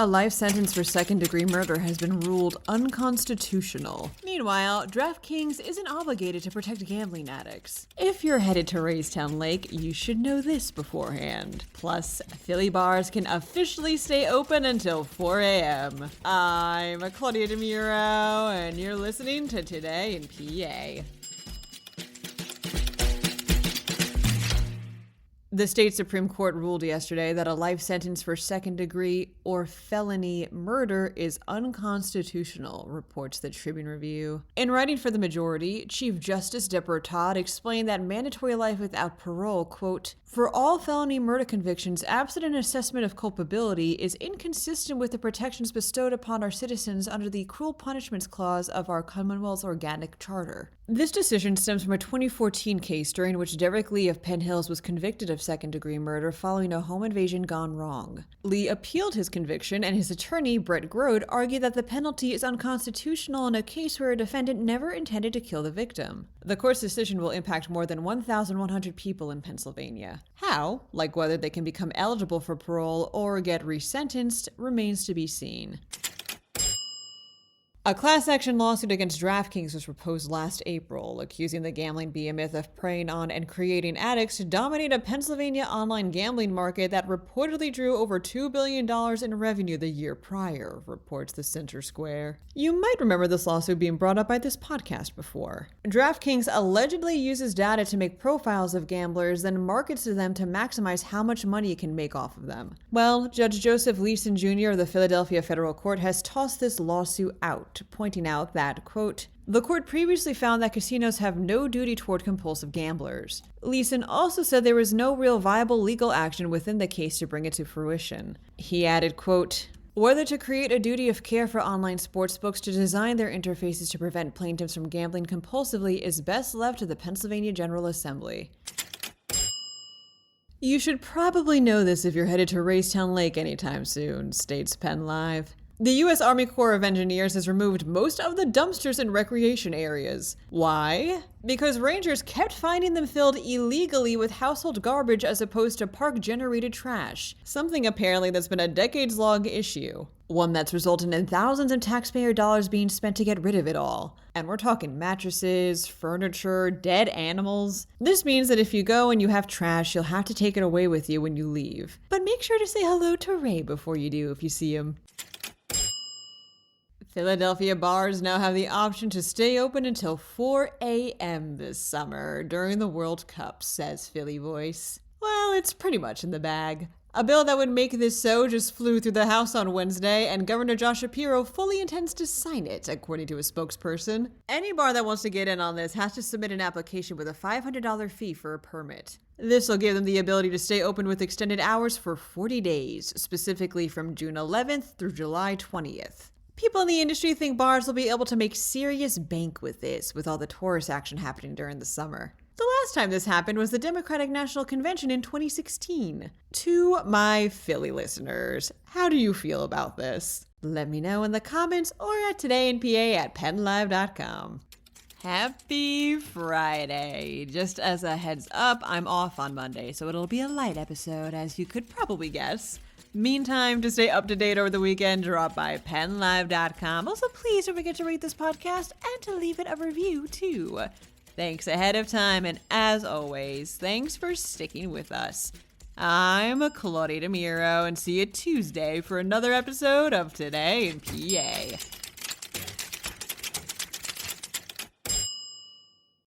A life sentence for second-degree murder has been ruled unconstitutional. Meanwhile, DraftKings isn't obligated to protect gambling addicts. If you're headed to Raystown Lake, you should know this beforehand. Plus, Philly bars can officially stay open until 4 a.m. I'm Claudia Dimuro, and you're listening to Today in PA. The state Supreme Court ruled yesterday that a life sentence for second-degree or felony murder is unconstitutional, reports the Tribune Review. In writing for the majority, Chief Justice Deborah Todd explained that mandatory life without parole, quote, for all felony murder convictions, absent an assessment of culpability, is inconsistent with the protections bestowed upon our citizens under the Cruel Punishments Clause of our Commonwealth's Organic Charter. This decision stems from a 2014 case during which Derek Lee of Penn Hills was convicted of second-degree murder following a home invasion gone wrong. Lee appealed his conviction, and his attorney, Brett Grode, argued that the penalty is unconstitutional in a case where a defendant never intended to kill the victim. The court's decision will impact more than 1,100 people in Pennsylvania. How, like whether they can become eligible for parole or get resentenced, remains to be seen. A class action lawsuit against DraftKings was proposed last April, accusing the gambling behemoth of preying on and creating addicts to dominate a Pennsylvania online gambling market that reportedly drew over $2 billion in revenue the year prior, reports the Center Square. You might remember this lawsuit being brought up by this podcast before. DraftKings allegedly uses data to make profiles of gamblers, then markets to them to maximize how much money it can make off of them. Well, Judge Joseph Leeson Jr. of the Philadelphia Federal Court has tossed this lawsuit out, pointing out that, quote, the court previously found that casinos have no duty toward compulsive gamblers. Leeson also said there was no real viable legal action within the case to bring it to fruition. He added, quote, whether to create a duty of care for online sportsbooks to design their interfaces to prevent plaintiffs from gambling compulsively is best left to the Pennsylvania General Assembly. You should probably know this if you're headed to Raystown Lake anytime soon, states PennLive. The U.S. Army Corps of Engineers has removed most of the dumpsters in recreation areas. Why? Because rangers kept finding them filled illegally with household garbage as opposed to park-generated trash, something apparently that's been a decades-long issue. One that's resulted in thousands of taxpayer dollars being spent to get rid of it all. And we're talking mattresses, furniture, dead animals. This means that if you go and you have trash, you'll have to take it away with you when you leave. But make sure to say hello to Ray before you do if you see him. Philadelphia bars now have the option to stay open until 4 a.m. this summer during the World Cup, says Philly Voice. Well, it's pretty much in the bag. A bill that would make this so just flew through the House on Wednesday, and Governor Josh Shapiro fully intends to sign it, according to a spokesperson. Any bar that wants to get in on this has to submit an application with a $500 fee for a permit. This will give them the ability to stay open with extended hours for 40 days, specifically from June 11th through July 20th. People in the industry think bars will be able to make serious bank with this, with all the tourist action happening during the summer. The last time this happened was the Democratic National Convention in 2016. To my Philly listeners, how do you feel about this? Let me know in the comments or at todayinpa@PennLive.com. Happy Friday! Just as a heads up, I'm off on Monday, so it'll be a light episode, as you could probably guess. Meantime, to stay up to date over the weekend, drop by PennLive.com. Also, please don't forget to rate this podcast and to leave it a review, too. Thanks ahead of time, and as always, thanks for sticking with us. I'm Claudia Dimuro, and see you Tuesday for another episode of Today in PA.